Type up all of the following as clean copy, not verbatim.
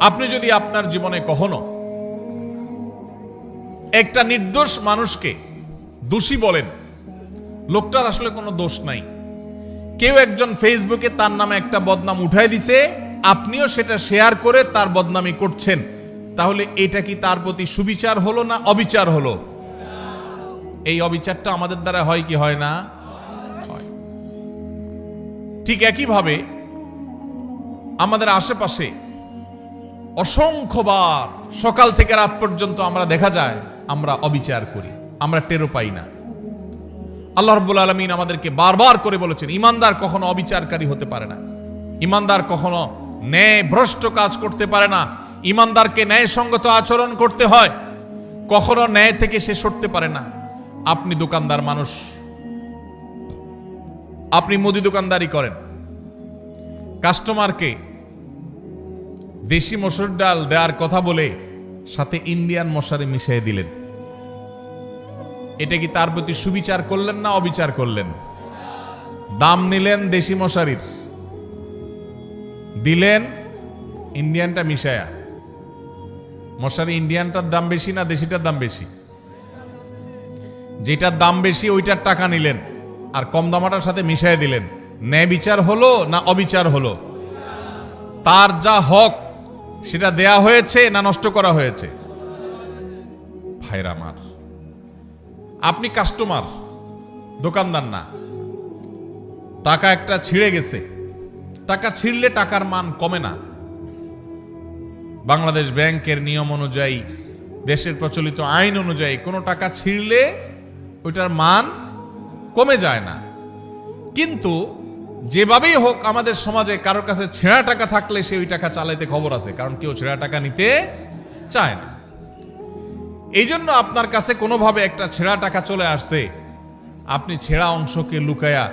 আপনি যদি আপনার জীবনে কখনো একটা নির্দোষ মানুষকে দোষী বলেন, লোকটার আসলে কোনো দোষ নাই, কেউ একজন ফেসবুকে তার নামে একটা বদনাম উঠাই দিছে, আপনিও সেটা শেয়ার করে তার বদনামি করছেন, তাহলে এটা কি তার প্রতি সুবিচার হলো না অবিচার হলো? এই অবিচারটা আমাদের দ্বারা হয় কি হয় না? হয়। ঠিক একইভাবে আমাদের আশেপাশে অসংখ্যবার সকাল থেকে রাত পর্যন্ত আমরা দেখা যায় আমরা অবিচার করি, আমরা টেরও পাই না। আল্লাহ রাব্বুল আলামিন আমাদেরকে বারবার করে বলেছেন, ইমানদার কখনো অবিচারকারী হতে পারে না, ইমানদার কখনো ন্যায় ভ্রষ্ট কাজ করতে পারে না, ইমানদারকে ন্যায়সঙ্গত আচরণ করতে হয়, কখনো ন্যায় থেকে সে সরতে পারে না। আপনি দোকানদার মানুষ, আপনি মুদি দোকানদারি করেন, কাস্টমারকে দেশি মসুর ডাল দেওয়ার কথা বলে সাথে ইন্ডিয়ান মশারি মিশিয়ে দিলেন, এটা কি তার প্রতি সুবিচার করলেন না অবিচার করলেন? দাম নিলেন দেশি মশারির, দিলেন ইন্ডিয়ানটা মিশায়া। মশারি ইন্ডিয়ানটার দাম বেশি না দেশিটার দাম বেশি? যেটার দাম বেশি ওইটার টাকা নিলেন আর কম দামাটার সাথে মিশাই দিলেন। ন্যায় বিচার হলো না অবিচার হলো? তার যা হক সেটা দেয়া হয়েছে না নষ্ট করা হয়েছে? ভাইরা আমার, আপনি কাস্টমার, দোকানদার না। টাকা একটা ছিঁড়ে গেছে, টাকা ছিঁড়লে টাকার মান কমে না। বাংলাদেশ ব্যাংকের নিয়ম অনুযায়ী, দেশের প্রচলিত আইন অনুযায়ী কোনো টাকা ছিঁড়লে ওইটার মান কমে যায় না। কিন্তু যেভাবেই হোক আমাদের সমাজে কারোর কাছে ছেঁড়া টাকা থাকলে সে ওই টাকা চালাইতে খবর আছে, কারণ কেউ ছেঁড়া টাকা নিতে চায় না। এই জন্য আপনার কাছে কোনোভাবে একটা ছেঁড়া টাকা চলে আসছে, আপনি ছেঁড়া অংশকে লুকায়া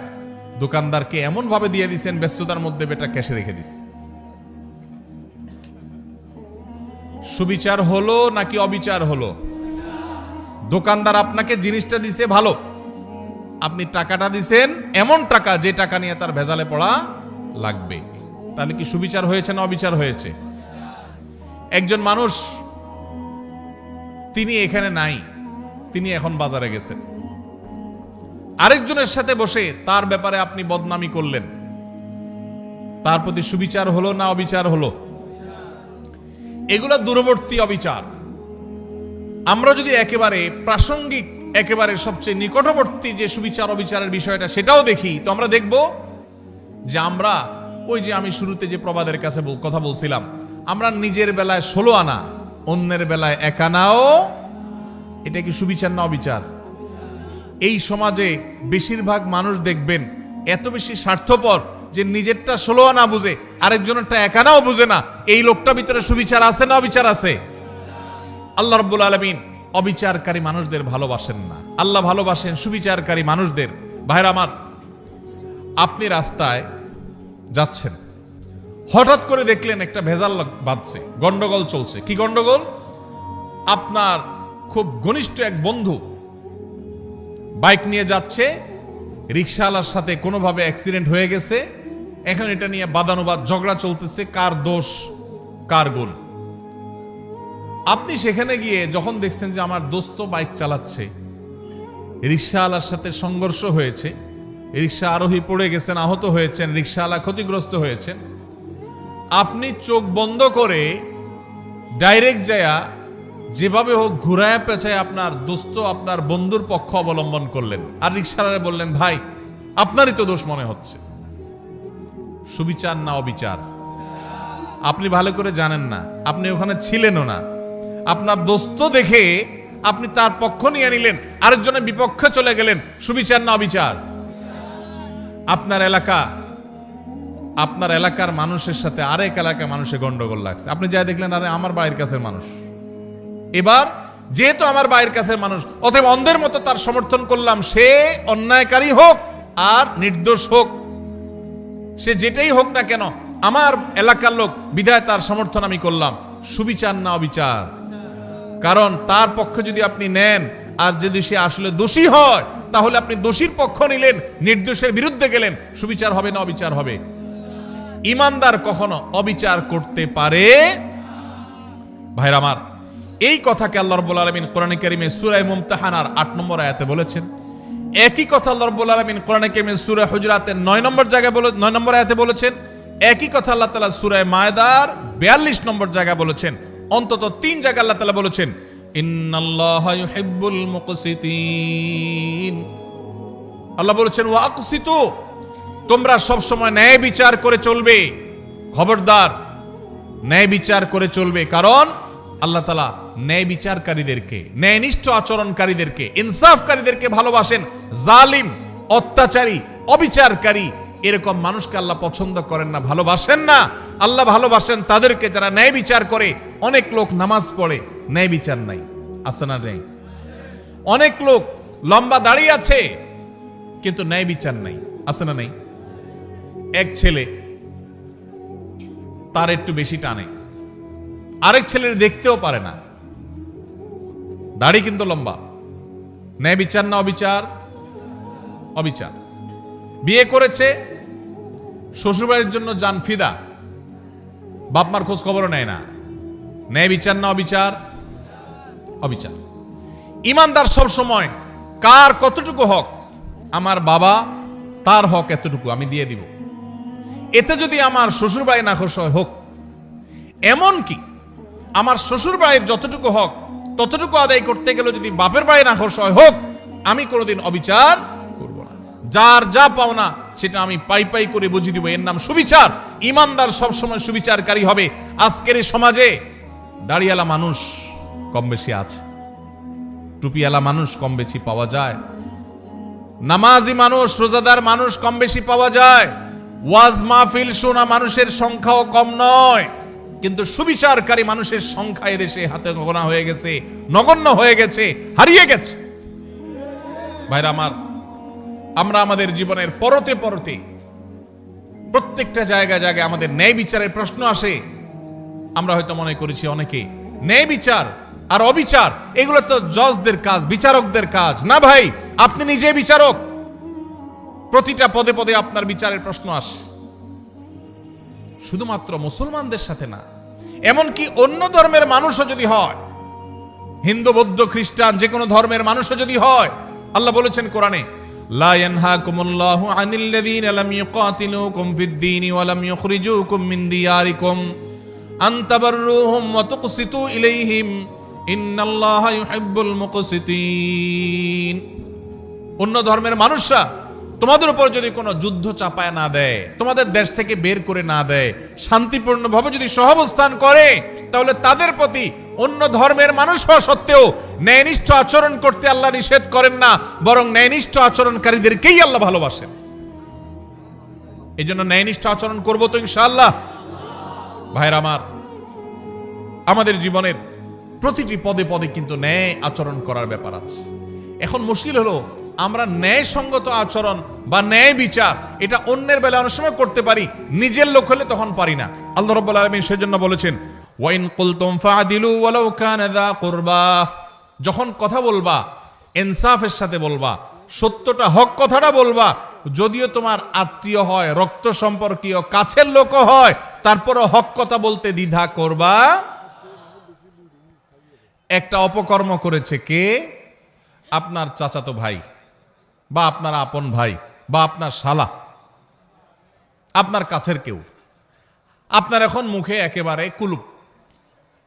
দোকানদারকে এমন ভাবে দিয়ে দিচ্ছেন ব্যস্ততার মধ্যে বেটা ক্যাশে রেখে দিস। সুবিচার হলো নাকি অবিচার হলো? দোকানদার আপনাকে জিনিসটা দিছে ভালো, আপনি টাকাটা দিছেন এমন টাকা যে টাকা নিয়ে তার ভেজালে পড়া লাগবে, তাহলে কি সুবিচার হয়েছে না অবিচার হয়েছে? একজন মানুষ, তিনি এখানে নাই, তিনি এখন বাজারে গেছেন, আরেকজনের সাথে বসে তার ব্যাপারে আপনি বদনামি করলেন, তার প্রতি সুবিচার হলো না অবিচার হলো? এগুলা দূরবর্তী অবিচার। আমরা যদি একেবারে প্রাসঙ্গিক, একেবারে সবচেয়ে নিকটবর্তী যে সুবিচার অবিচারের বিষয়টা সেটাও দেখি, তো আমরা দেখব যে আমরা ওই যে আমি শুরুতে যে প্রবাদের কাছে কথা বলছিলাম, আমরা নিজের বেলায় 16 আনা, অন্যের বেলায় 1 আনাও, এটা কি সুবিচার না অবিচার? এই সমাজে বেশিরভাগ মানুষ দেখবেন এত বেশি স্বার্থপর যে নিজেরটা 16 আনা বুঝে, আরেকজনেরটা 1 আনাও বুঝে না। এই লোকটা ভিতরে সুবিচার আছে না অবিচার আছে? আল্লাহ রাব্বুল আলামিন অবিচারকারী মানুষদের ভালোবাসেন না, আল্লাহ ভালোবাসেন সুবিচারকারী মানুষদের। ভাইরা আমার, আপনি রাস্তায় যাচ্ছেন, হঠাৎ করে দেখলেন একটা ভেজাল বাজছে, গন্ডগোল চলছে। কি গন্ডগোল? আপনার খুব ঘনিষ্ঠ এক বন্ধু বাইক নিয়ে যাচ্ছে, রিকশাওয়ালার সাথে কোনোভাবে অ্যাক্সিডেন্ট হয়ে গেছে, এখন এটা নিয়ে বাদানুবাদ ঝগড়া চলতেছে, কার দোষ কার গুণ। আপনি সেখানে গিয়ে যখন দেখছেন যে আমার দোস্ত বাইক চালাচ্ছে, রিকশাওয়ালার সাথে সংঘর্ষ হয়েছে, রিকশা আরোহী পড়ে গেছেন, আহত হয়েছেন, রিকশাওয়ালা ক্ষতিগ্রস্ত হয়েছেন, আপনি চোখ বন্ধ করে ডাইরেক্ট যায়া যেভাবে হোক ঘুরায় পেঁচায় আপনার দোস্ত, আপনার বন্ধুর পক্ষ অবলম্বন করলেন, আর রিকশাওয়ালা বললেন, ভাই আপনারই তো দোষ মনে হচ্ছে। সুবিচার না অবিচার? আপনি ভালো করে জানেন না, আপনি ওখানে ছিলেনও না, আপনার দোস্ত দেখে আপনি তার পক্ষ নিয়ে নিলেন, আরেকজনের বিপক্ষে চলে গেলেন। সুবিচার না অবিচার? আপনার এলাকার মানুষের সাথে আরেক এলাকার মানুষের গন্ডগোল লাগছে, আপনি যাই দেখলেন আরে আমার বাড়ির কাছের মানুষ, এবার যেহেতু আমার বাড়ির কাছের মানুষ, অতএব অন্ধের মতো তার সমর্থন করলাম, সে অন্যায়কারী হোক আর নির্দোষ হোক, সে যেটাই হোক না কেন, আমার এলাকার লোক বিধায় তার সমর্থন আমি করলাম। সুবিচার না অবিচার? কারণ তার পক্ষে যদি আপনি নেন আর যদি সে আসলে দোষী হয়, তাহলে আপনি দোষীর পক্ষ নিলেন, নির্দোষের বিরুদ্ধে গেলেন। সুবিচার হবে না অবিচার হবে? ইমানদার কখনো অবিচার করতে পারে ভাইরা আমার, এই কথাকে আল্লাহ রাব্বুল আলামিন কোরআনে কারীমে সূরা মুমতাহানার ৮ নম্বর আয়াতে বলেছেন। একই কথা আল্লাহ রাব্বুল আলামিন কোরআনে কারীমে সূরা হুজুরাতের ৯ নম্বর জায়গায় ৯ নম্বর আয়াতে বলেছেন। একই কথা আল্লাহ তাআলা সূরা মায়দার ৪২ নম্বর জায়গায় বলেছেন। অন্তত ৩ জায়গায় আল্লাহ তাআলা বলেছেন, ইন্নাল্লাহা ইউহিব্বুল মুকসিতিন। আল্লাহ বলেছেন, ওয়া আকসিতু, তোমরা সব সময় ন্যায় বিচার করে চলবে। খবরদার, ন্যায় বিচার করে চলবে, কারণ আল্লাহ তাআলা ন্যায় বিচারকারীদেরকে, ন্যায়নিষ্ঠ আচরণকারীদেরকে, ইনসাফকারীদেরকে ভালোবাসেন। জালিম, অত্যাচারী, অবিচারকারী এরকম মানুষকে আল্লাহ পছন্দ করেন না, ভালোবাসেন না। আল্লাহ ভালোবাসেন তাদেরকে যারা ন্যায় বিচার করে। অনেক লোক নামাজ পড়ে, ন্যায় বিচার নাই, আছে না নেই? অনেক লোক লম্বা দাঁড়িয়ে আছে কিন্তু ন্যায় বিচার নাই, আছে না নেই? এক ছেলে তার একটু বেশি টানে, আরেক ছেলের দেখতেও পারে না, দাড়ি কিন্তু লম্বা। ন্যায় বিচার না অবিচার? অবিচার। বিয়ে করেছে, শ্বশুরবাড়ির জন্য জান ফিদা, বাপমার খোঁজ খবরও নেয় না। ন্যায় বিচার না অবিচার? অবিচার। ইমানদার সব সময় কার কতটুকু হক, আমার বাবা তার হক এতটুকু আমি দিয়ে দিব, এতে যদি আমার শ্বশুরবাড়ি না খুশি হয় হোক। এমন কি আমার শ্বশুরবাড়ির যতটুকু হক ততটুকু আদায় করতে গেলে যদি বাপের বাড়ি না খুশি হয় হোক, আমি কোনোদিন অবিচার করব না। যার যা পাওনা সেটা আমি পাই পাই করে বুঝিয়ে দিব, এর নাম সুবিচার। ইমানদার সবসময় সুবিচারকারী হবে। আজকের এই সমাজে দাড়িওয়ালা মানুষ কম বেশি আছে, টুপিওয়ালা মানুষ কম বেশি পাওয়া যায়, নামাজি মানুষ, রোজাদার মানুষ কম বেশি পাওয়া যায়, ওয়াজ মাহফিল শোনা মানুষের সংখ্যাও কম নয়, কিন্তু সুবিচারকারী মানুষের সংখ্যা এদেশে হাতে গোনা হয়ে গেছে, নগণ্য হয়ে গেছে, হারিয়ে গেছে। ভাইরা আমার, আমরা আমাদের জীবনের পরতে পরতে প্রত্যেকটা জায়গায় জায়গায় আমাদের ন্যায় বিচারের প্রশ্ন আসে। আমরা হয়তো মনে করেছি অনেকে ন্যায় বিচার আর অবিচার এগুলো তো জজদের কাজ, বিচারকদের কাজ। না ভাই, আপনি নিজে বিচারক। প্রতিটা পদে পদে আপনার বিচারের প্রশ্ন আসে। শুধুমাত্র মুসলমানদের সাথে না, এমনকি অন্য ধর্মের মানুষও যদি হয়, হিন্দু, বৌদ্ধ, খ্রিস্টান, যে কোনো ধর্মের মানুষও যদি হয়, আল্লাহ বলেছেন কোরআনে, লা ইয়ানহাকুমুল্লাহু আনিল্লাযীনা লাম ইউকাতিলুকুম ফিদ-দীনি ওয়া লাম ইউখরিজুকুম মিন দিয়ারিকুম আন তাবাররুহুম ওয়া তুকসিতু ইলাইহিম ইন্নাল্লাহা ইউহিব্বুল মুকসিতিন। অন্য ধর্মের মানুষরা তোমাদের উপর যদি কোনো যুদ্ধ চাপায় না দেয়, তোমাদের দেশ থেকে বের করে না দেয়, শান্তিপূর্ণভাবে যদি সহাবস্থান করে, তাহলে তাদের প্রতি অন্য ধর্মের মানুষ হওয়া সত্ত্বেও ন্যায়নিষ্ঠ আচরণ করতে আল্লাহ নিষেধ করেন না, বরং ন্যায়নিষ্ঠ আচরণকারীদেরকেই আল্লাহ ভালোবাসেন। এই জন্য ন্যায়নিষ্ঠ আচরণ করব তো ইনশাআল্লাহ। ভাইরা আমার, আমাদের জীবনের প্রতিটি পদে পদে কিন্তু ন্যায় আচরণ করার ব্যাপার আছে। এখন মুশকিল হলো, আমরা ন্যায়সঙ্গত আচরণ বা ন্যায় বিচার এটা অন্যের বেলায় অনেক সময় করতে পারি, নিজের লোক হলে তখন পারি না। আল্লাহ রাব্বুল আলামিন সেজন্য বলেছেন, ওয়াইন কুলতুম ফাদিলু ওয়ালাউ কানা যা কুরবা। যখন কথা বলবা ইনসাফের সাথে বলবা, সত্যটা, হক কথাটা বলবা, যদিও তোমার আত্মীয় হয়, রক্ত সম্পর্কীয়, কাছের লোক হয়, তারপরও হক কথা বলতে দ্বিধা করবা। একটা অপকর্ম করেছে কে? আপনার চাচাতো ভাই বা আপনার আপন ভাই বা আপনার শালা, আপনার কাছের কেউ। আপনার এখন মুখে একেবারে কুলুপ,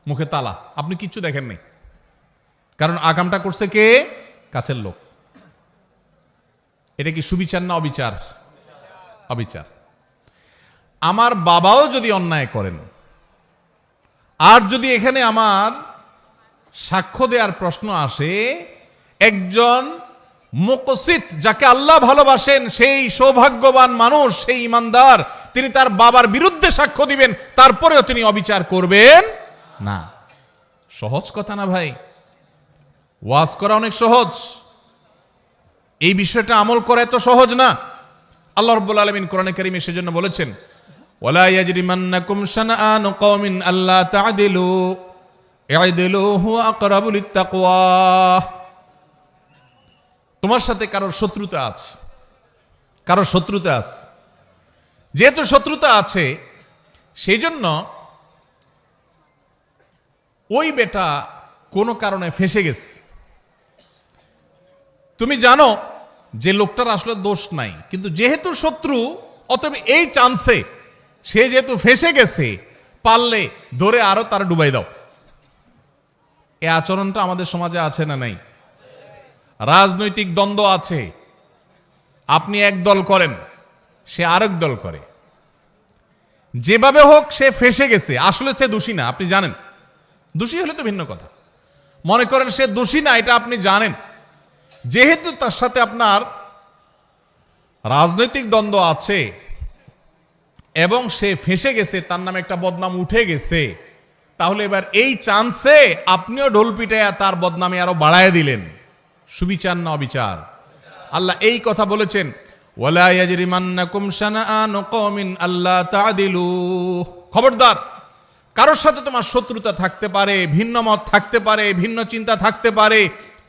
মুখে তালা, আপনি কিচ্ছু দেখেন নাই, কারণ আকামটা করছে কে? কাছের লোক। এটা কি সুবিচার না অবিচার? অবিচার। আমার বাবাও যদি অন্যায় করেন, আর যদি এখানে আমার সাক্ষ্য দেওয়ার প্রশ্ন আসে, একজন মুকসিত, যাকে আল্লাহ ভালোবাসেন, সেই সৌভাগ্যবান মানুষ, সেই ইমানদার, তিনি তার বাবার বিরুদ্ধে সাক্ষ্য দিবেন, তারপরেও তিনি অবিচার করবেন না। সহজ কথা না ভাই? ওয়াজ করা অনেক সহজ, এই বিষয়টা আমল করা এত সহজ না। আল্লাহ রাব্বুল আলামিন কোরআনে কারীমে সেজন্য বলেছেন, ওয়ালা ইয়াজরিমান্নাকুম শানাআনু কওমিন আল্লা তা'দিলু ই'দিলু হুয়া আকরাবু লিত-তাকওয়া। তোমার সাথে কারোর শত্রুতা আছে, কারোর শত্রুতা আছে, যেহেতু শত্রুতা আছে, সেই জন্য ওই বেটা কোনো কারণে ফেঁসে গেছে, তুমি জানো যে লোকটার আসলে দোষ নাই, কিন্তু যেহেতু শত্রু, অতএব এই চান্সে সে যেহেতু ফেঁসে গেছে, পারলে ধরে আরো তার ডুবাই দাও। এই আচরণটা আমাদের সমাজে আছে না নাই? রাজনৈতিক দ্বন্দ্ব আছে, আপনি এক দল করেন, সে আরেক দল করে, যেভাবে হোক সে ফেঁসে গেছে, আসলে সে দোষী না, আপনি জানেন। দোষী হলে তো ভিন্ন কথা, মনে করেন সে দোষী না, এটা আপনি জানেন, যেহেতু তার সাথে আপনার রাজনৈতিক দ্বন্দ্ব আছে এবং সে ফেঁসে গেছে, তার নামে একটা বদনাম উঠে গেছে, তাহলে এবার এই চান্সে আপনিও ঢোল পিটাইয়া তার বদনামে আরো বাড়ায় দিলেন। সুবিচার না অবিচার? আল্লাহ এই কথা বলেছেন, ওয়ালা ইয়াজরিমান্নাকুম শানাআনু কওমিন আল্লা তা'দিলু। খবরদার, কারোর সাথে তোমার শত্রুতা থাকতে পারে, ভিন্ন মত থাকতে পারে, ভিন্ন চিন্তা থাকতে পারে,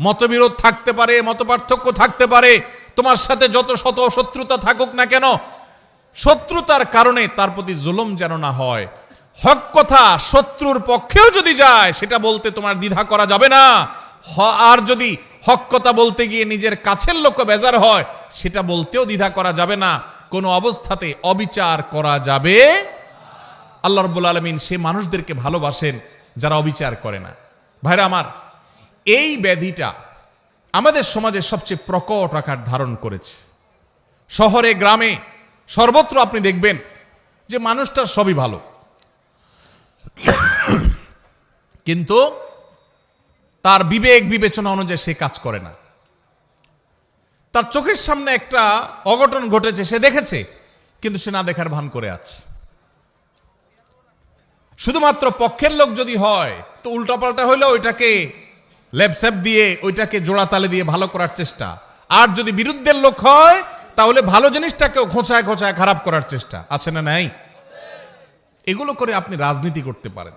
মতবিরোধ থাকতে পারে, মতপার্থক্য থাকতে পারে, তোমার সাথে যত শত শত্রুতা থাকুক না কেন, শত্রুতার কারণে তার প্রতি জুলুম যেন না হয়। হক কথা শত্রুর পক্ষেও যদি যায়, সেটা বলতে তোমার দ্বিধা করা যাবে না। আর যদি হক কথা বলতে গিয়ে নিজের কাছের লোক বেজার হয়, সেটা বলতেও দ্বিধা করা যাবে না। কোনো অবস্থাতে অবিচার করা যাবে। আল্লাহ রাব্বুল আলামিন সে মানুষদেরকে ভালোবাসেন যারা অবিচার করে না। ভাইরা আমার, এই ব্যাধিটা আমাদের সমাজে সবচেয়ে প্রকট আকার ধারণ করেছে। শহরে গ্রামে সর্বত্র আপনি দেখবেন যে মানুষটার সবই ভালো, কিন্তু তার বিবেক বিবেচনা অনুযায়ী সে কাজ করে না। তার চোখের সামনে একটা অঘটন ঘটেছে, সে দেখেছে, কিন্তু সে না দেখার ভান করে আছে। শুধুমাত্র পক্ষের লোক যদি হয় তো উল্টাপাল্টা হইলে ওইটাকে লেপস্যাপ দিয়ে, ওইটাকে জোড়াতালে দিয়ে ভালো করার চেষ্টা। আর যদি বিরুদ্ধের লোক হয় তাহলে ভালো জিনিসটাকেও খোঁচায় খোঁচায় খারাপ করার চেষ্টা। আছে না নাই? এগুলো করে আপনি রাজনীতি করতে পারেন,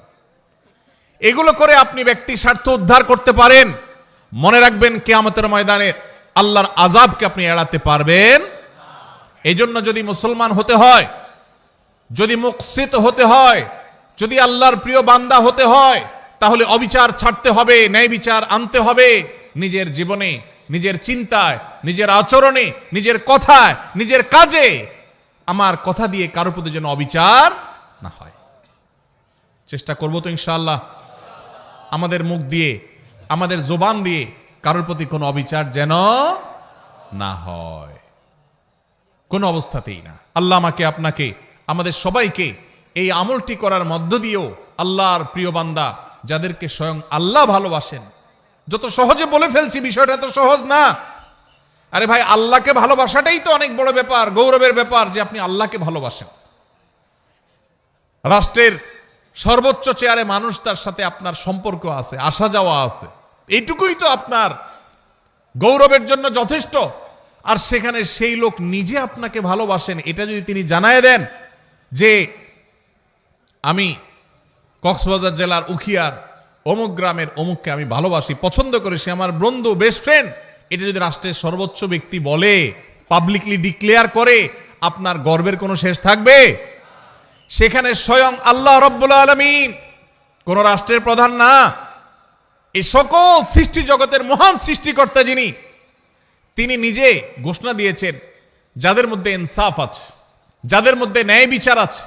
এগুলো করে আপনি ব্যক্তি স্বার্থ উদ্ধার করতে পারেন। মনে রাখবেন, কিয়ামতের ময়দানে আল্লাহর আযাবকে আপনি এড়াতে পারবেন। এই জন্য যদি মুসলমান হতে হয়, যদি মুকসিত হতে হয়, যদি আল্লাহর প্রিয় বান্দা হতে হয়, তাহলে অবিচার ছাড়তে হবে, ন্যায় বিচার আনতে হবে নিজের জীবনে, নিজের চিন্তায়, নিজের আচরণে, নিজের কথায়, নিজের কাজে। আমার কথা দিয়ে কারোর প্রতি যেন অবিচার না হয়। চেষ্টা করবো তো ইনশাআল্লাহ, আমাদের মুখ দিয়ে, আমাদের জবান দিয়ে কারোর প্রতি কোনো অবিচার যেন না হয়, কোনো অবস্থাতেই না। আল্লাহ আমাকে, আপনাকে, আমাদের সবাইকে এই আমলটি করার মধ্য দিয়েও আল্লাহর প্রিয় বান্দা, যাদেরকে স্বয়ং আল্লাহ ভালোবাসেন। যত সহজে বলে ফেলছি, বিষয়টা তো সহজ না। আরে ভাই, আল্লাহকে ভালোবাসাটাই তো অনেক বড় ব্যাপার, গৌরবের ব্যাপার যে আপনি আল্লাহকে ভালোবাসেন। রাষ্ট্রের সর্বোচ্চ চেয়ারে মানুষ, তার সাথে আপনার সম্পর্ক আছে, আসা যাওয়া আছে, এইটুকুই তো আপনার গৌরবের জন্য যথেষ্ট। আর সেখানে সেই লোক নিজে আপনাকে ভালোবাসেন, এটা যদি তিনি জানায় দেন যে আমি কক্সবাজার জেলার উখিয়ার অমুক গ্রামের অমুককে আমি ভালোবাসি, পছন্দ করে, সে আমার বন্ধু, বেস্ট ফ্রেন্ড, এটা যদি রাষ্ট্রের সর্বোচ্চ ব্যক্তি বলে, পাবলিকলি ডিক্লেয়ার করে, আপনার গর্বের কোনো শেষ থাকবে? সেখানে স্বয়ং আল্লাহ রাব্বুল আলামিন, কোন রাষ্ট্রের প্রধান না, এই সকল সৃষ্টি জগতের মহান সৃষ্টিকর্তা যিনি, তিনি নিজে ঘোষণা দিয়েছেন, যাদের মধ্যে ইনসাফ আছে, যাদের মধ্যে ন্যায় বিচার আছে,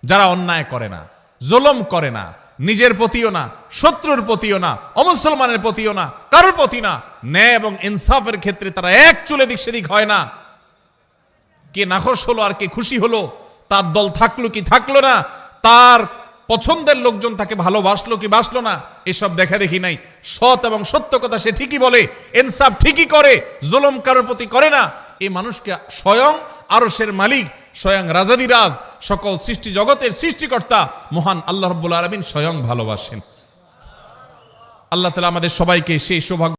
যারা অন্যায় করে না, জুলুম করে না, নিজের প্রতিও না, শত্রুর প্রতিও না, অমুসলমানের প্রতিও না, কারোর প্রতি না, ন্যায় এবং ইনসাফের ক্ষেত্রে তারা এক চুলে দিক সেদিক হয় না। কে নাখোশ হলো আর কে খুশি হলো, তার দল থাকলো কি থাকলো না, তার পছন্দের লোকজন তাকে ভালোবাসলো কি বাসলো না, এসব দেখা দেখি নাই। সৎ এবং সত্য কথা সে ঠিকই বলে, ইনসাফ ঠিকই করে, জুলুম কারোর প্রতি করে না। এই মানুষকে স্বয়ং আরশের মালিক, স্বয়ং রাজাদিরাজ, সকল সৃষ্টি জগতের সৃষ্টিকর্তা মহান আল্লাহ রাব্বুল আলামিন স্বয়ং ভালোবাসেন। আল্লাহ তাআলা আমাদের সবাইকে সেই সৌভাগ্য